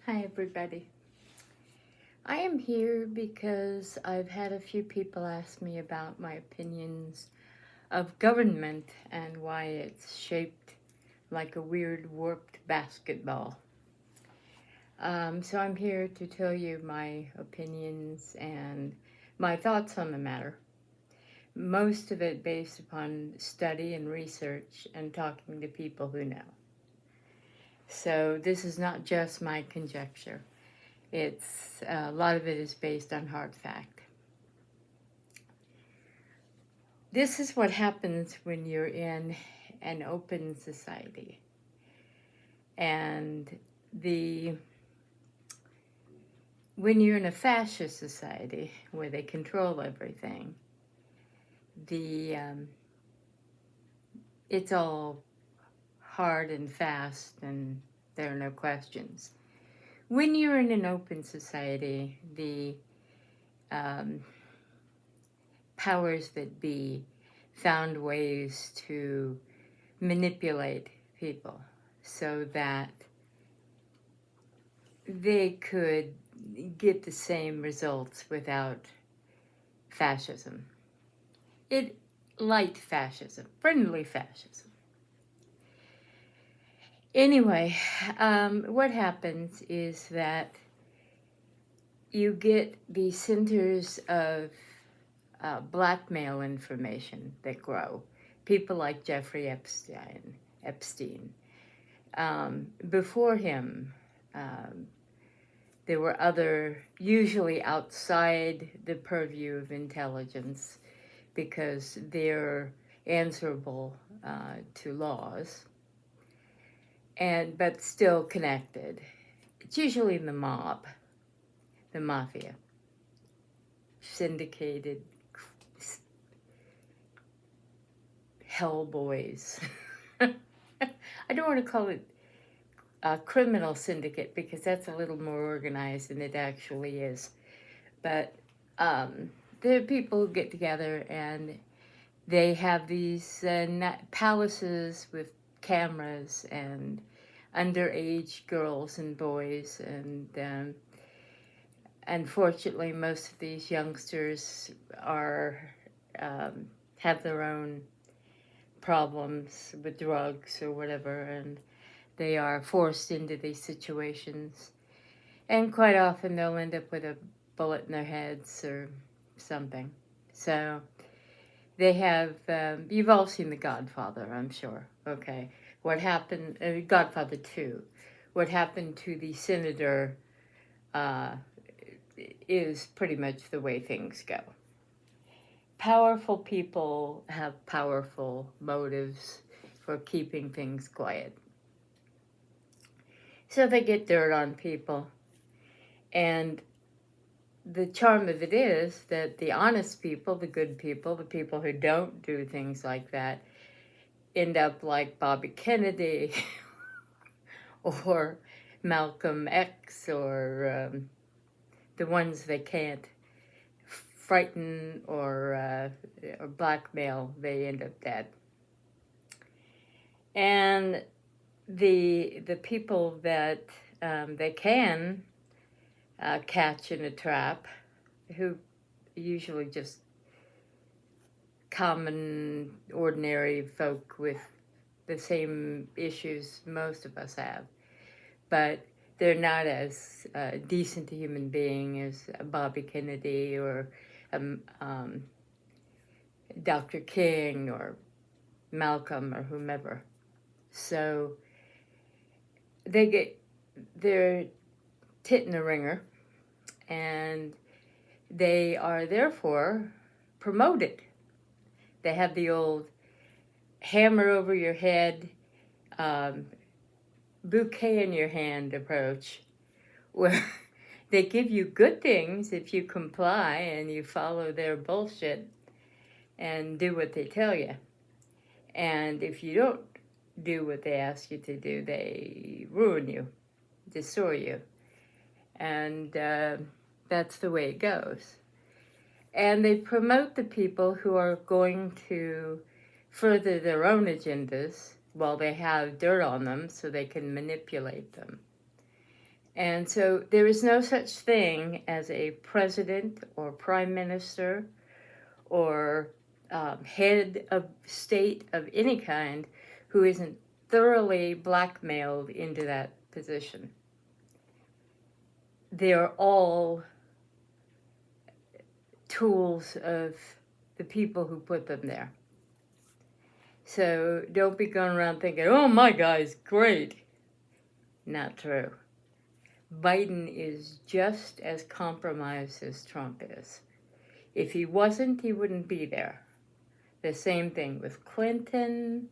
Hi, everybody. I am here because I've had a few people ask me about my opinions of government and why it's shaped like a weird warped basketball. So I'm here to tell you my opinions and my thoughts on the matter. Most of it based upon study and research and talking to people who know. So this is not just my conjecture. It's a lot of it is based on hard fact. This is what happens when you're in an open society. And when you're in a fascist society where they control everything, it's all hard and fast and there are no questions. When you're in an open society, the powers that be found ways to manipulate people so that they could get the same results without fascism. Light fascism, friendly fascism. Anyway, what happens is that you get these centers of blackmail information that grow. People like Jeffrey Epstein. Before him, there were other, usually outside the purview of intelligence, because they're answerable to laws, but still connected. It's usually the mob, the mafia, syndicated hellboys. I don't want to call it a criminal syndicate because that's a little more organized than it actually is. But there are people who get together and they have these palaces with cameras and underage girls and boys, and unfortunately most of these youngsters have their own problems with drugs or whatever, and they are forced into these situations, and quite often they'll end up with a bullet in their heads or something. So they have, you've all seen The Godfather, I'm sure. Okay, what happened, Godfather 2, what happened to the senator is pretty much the way things go. Powerful people have powerful motives for keeping things quiet. So they get dirt on people. And the charm of it is that the honest people, the good people, the people who don't do things like that, end up like Bobby Kennedy or Malcolm X, or the ones they can't frighten or blackmail, they end up dead. And the people that they can catch in a trap, who usually just common, ordinary folk with the same issues most of us have, but they're not as decent a human being as Bobby Kennedy or Dr. King or Malcolm or whomever. So they get their tit in the ringer, and they are therefore promoted. They have the old hammer over your head, bouquet in your hand approach, where they give you good things if you comply and you follow their bullshit and do what they tell you. And if you don't do what they ask you to do, they ruin you, destroy you. And that's the way it goes. And they promote the people who are going to further their own agendas while they have dirt on them so they can manipulate them. And so there is no such thing as a president or prime minister or head of state of any kind who isn't thoroughly blackmailed into that position. They're all tools of the people who put them there. So don't be going around thinking, oh, my guy's great. Not true. Biden is just as compromised as Trump is. If he wasn't, he wouldn't be there. The same thing with Clinton.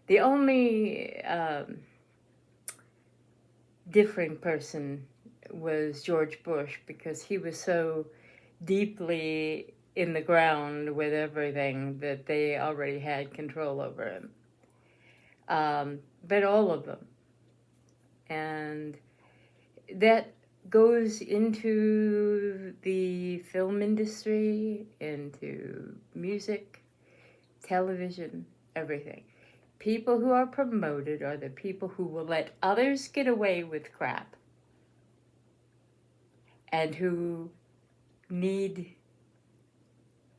The only different person was George Bush, because he was so deeply in the ground with everything that they already had control over him. But all of them. And that goes into the film industry, into music, television, everything. People who are promoted are the people who will let others get away with crap and who need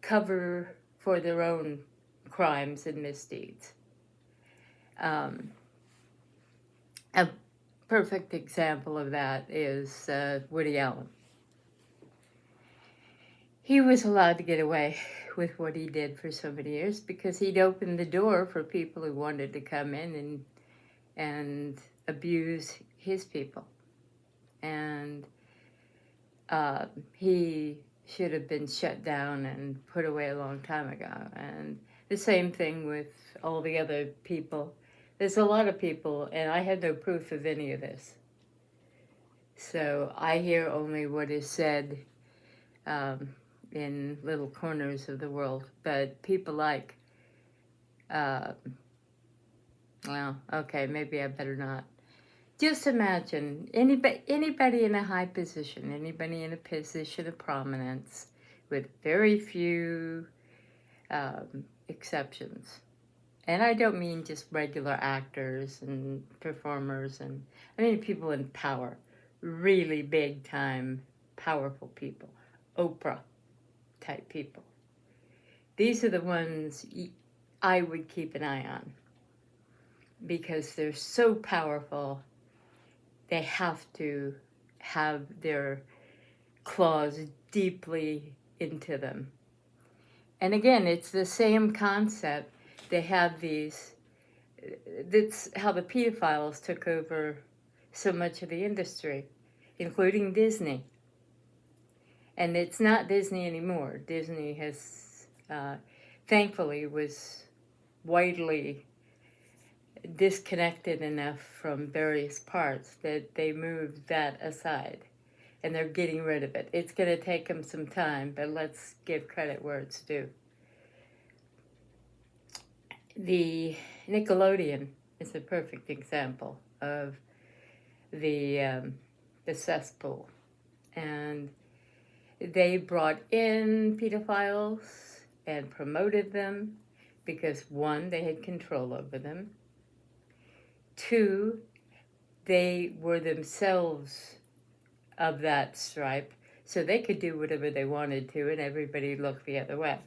cover for their own crimes and misdeeds. A perfect example of that is Woody Allen. He was allowed to get away with what he did for so many years because he'd opened the door for people who wanted to come in and abuse his people. And he should have been shut down and put away a long time ago. And the same thing with all the other people. There's a lot of people, and I have no proof of any of this. So I hear only what is said in little corners of the world. But people like, well, okay, maybe I better not. Just imagine anybody in a high position, anybody in a position of prominence, with very few exceptions. And I don't mean just regular actors and performers, and I mean people in power, really big time, powerful people, Oprah type people. These are the ones I would keep an eye on because they're so powerful. They have to have their claws deeply into them. And again, it's the same concept. They have these, that's how the pedophiles took over so much of the industry, including Disney. And it's not Disney anymore. Disney has, thankfully, was widely disconnected enough from various parts that they moved that aside. And they're getting rid of it. It's going to take them some time, but let's give credit where it's due. The Nickelodeon is a perfect example of the cesspool. And they brought in pedophiles and promoted them because, one, they had control over them. Two, they were themselves of that stripe, so they could do whatever they wanted to, and everybody looked the other way.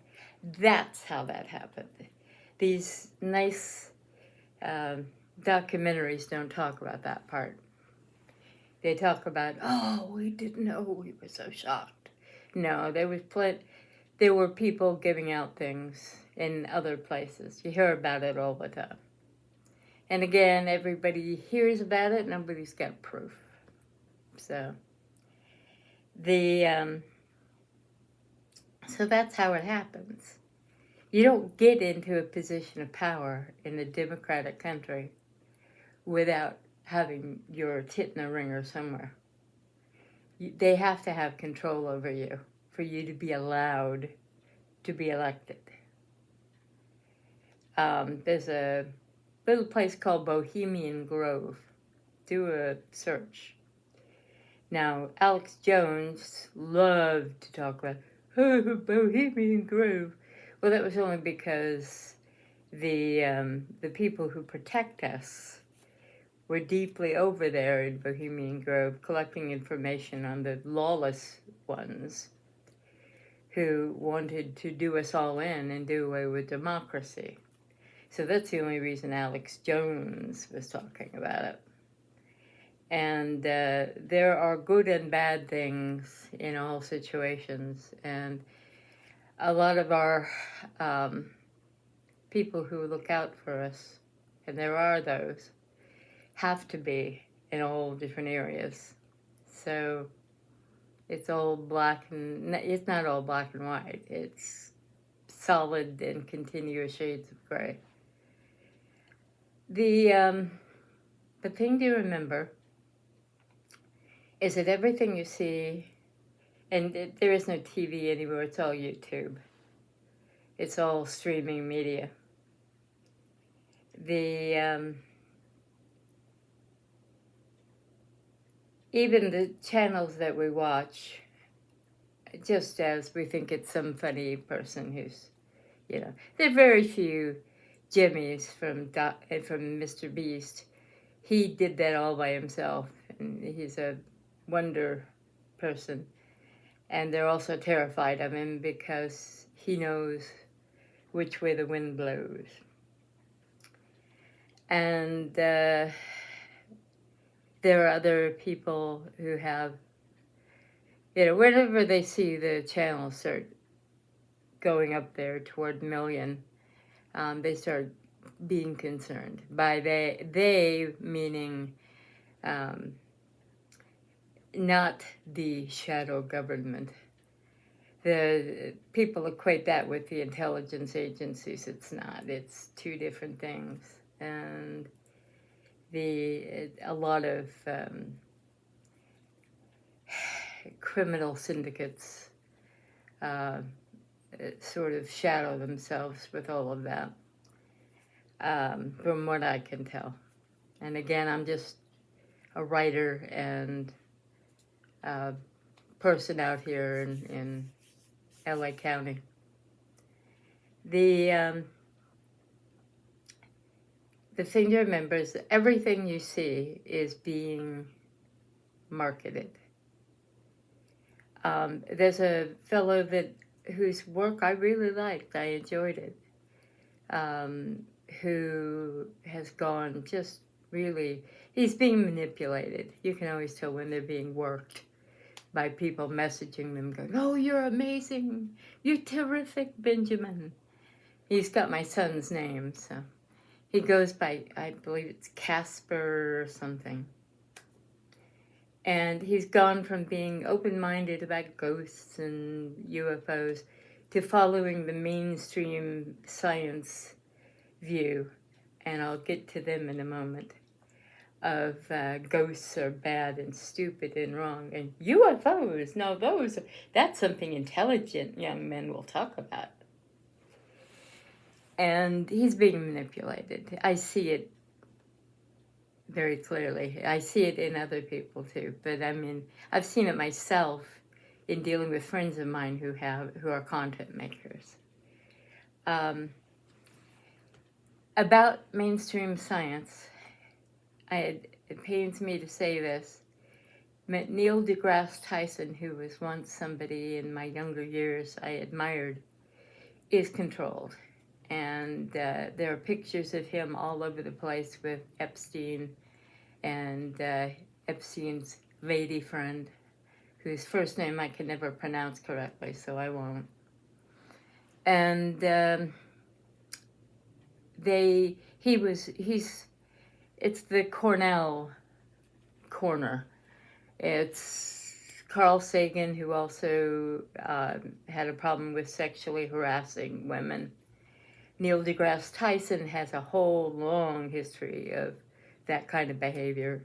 That's how that happened. These nice documentaries don't talk about that part. They talk about, oh, we didn't know, we were so shocked. No, there were people giving out things in other places. You hear about it all the time. And again, everybody hears about it, nobody's got proof. So so that's how it happens. You don't get into a position of power in a democratic country without having your tit in a ringer somewhere. They have to have control over you for you to be allowed to be elected. There's a little place called Bohemian Grove. Do a search. Now, Alex Jones loved to talk about, oh, Bohemian Grove. Well, that was only because the people who protect us were deeply over there in Bohemian Grove collecting information on the lawless ones who wanted to do us all in and do away with democracy. So that's the only reason Alex Jones was talking about it. And there are good and bad things in all situations. And a lot of our people who look out for us, and there are those, have to be in all different areas. So it's all black and, it's not all black and white. It's solid and continuous shades of gray. The thing to remember is that everything you see, and there is no TV anymore, it's all YouTube. It's all streaming media. Even the channels that we watch, just as we think it's some funny person who's, there are very few Jimmys from Mr. Beast. He did that all by himself, and he's a wonder person. And they're also terrified of him because he knows which way the wind blows. And there are other people who have, whenever they see the channel start going up there toward million, they start being concerned. By they meaning not the shadow government. The people equate that with the intelligence agencies. It's not. It's two different things. And a lot of criminal syndicates sort of shadow themselves with all of that, from what I can tell. And again, I'm just a writer and a person out here in LA County. The thing to remember is that everything you see is being marketed. There's a fellow whose work I really liked, I enjoyed it, who has gone just really, he's being manipulated. You can always tell when they're being worked by people messaging them going, "Oh, you're amazing, you're terrific, Benjamin." He's got my son's name, so he goes by, I believe it's Casper or something. And he's gone from being open-minded about ghosts and UFOs to following the mainstream science view, and I'll get to them in a moment, of ghosts are bad and stupid and wrong, and UFOs, no, that's something intelligent young men will talk about. And he's being manipulated. I see it very clearly. I see it in other people too, but I mean, I've seen it myself in dealing with friends of mine who are content makers. About mainstream science, it pains me to say this, but Neil deGrasse Tyson, who was once somebody in my younger years I admired, is controlled. And there are pictures of him all over the place with Epstein and Epstein's lady friend, whose first name I can never pronounce correctly, so I won't. And it's the Cornell corner. It's Carl Sagan, who also had a problem with sexually harassing women. Neil deGrasse Tyson has a whole long history of that kind of behavior.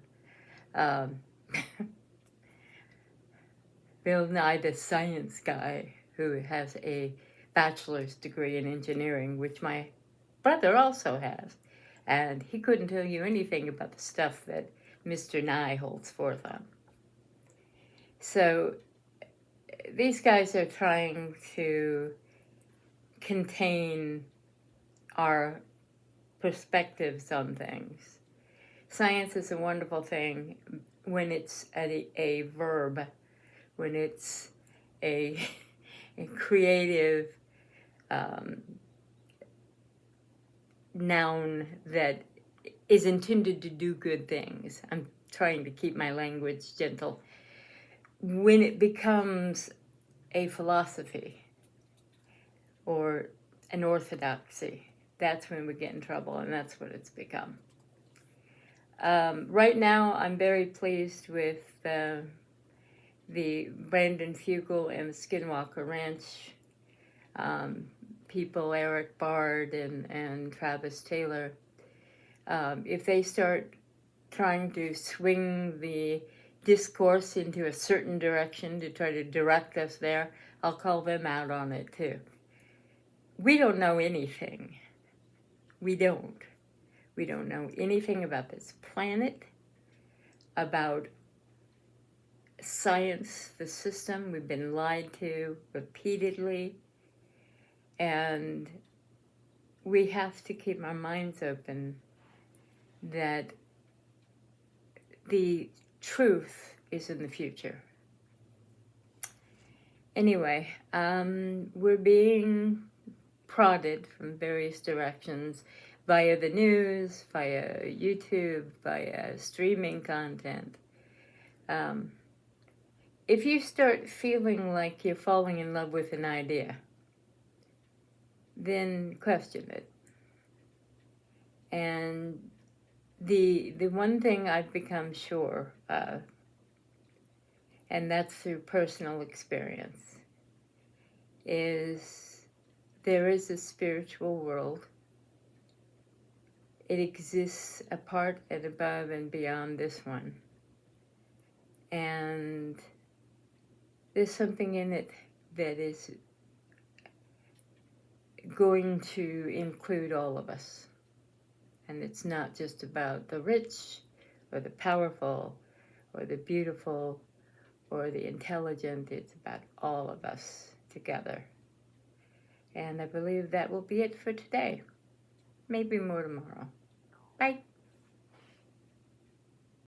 Bill Nye, the science guy, who has a bachelor's degree in engineering, which my brother also has, and he couldn't tell you anything about the stuff that Mr. Nye holds forth on. So these guys are trying to contain our perspectives on things Science is a wonderful thing when it's a verb, when it's a, a creative noun that is intended to do good things. I'm trying to keep my language gentle. When it becomes a philosophy or an orthodoxy, that's when we get in trouble, and that's what it's become. Right now, I'm very pleased with the Brandon Fugel and the Skinwalker Ranch people, Eric Bard and Travis Taylor. If they start trying to swing the discourse into a certain direction to try to direct us there, I'll call them out on it too. We don't know anything. We don't. We don't know anything about this planet, about science, the system. We've been lied to repeatedly, and we have to keep our minds open that the truth is in the future. Anyway, we're being prodded from various directions via the news, via YouTube, via streaming content. If you start feeling like you're falling in love with an idea, then question it. And the one thing I've become sure of, and that's through personal experience, is there is a spiritual world. It exists apart and above and beyond this one. And there's something in it that is going to include all of us. And it's not just about the rich or the powerful or the beautiful or the intelligent. It's about all of us together. And I believe that will be it for today. Maybe more tomorrow. Bye.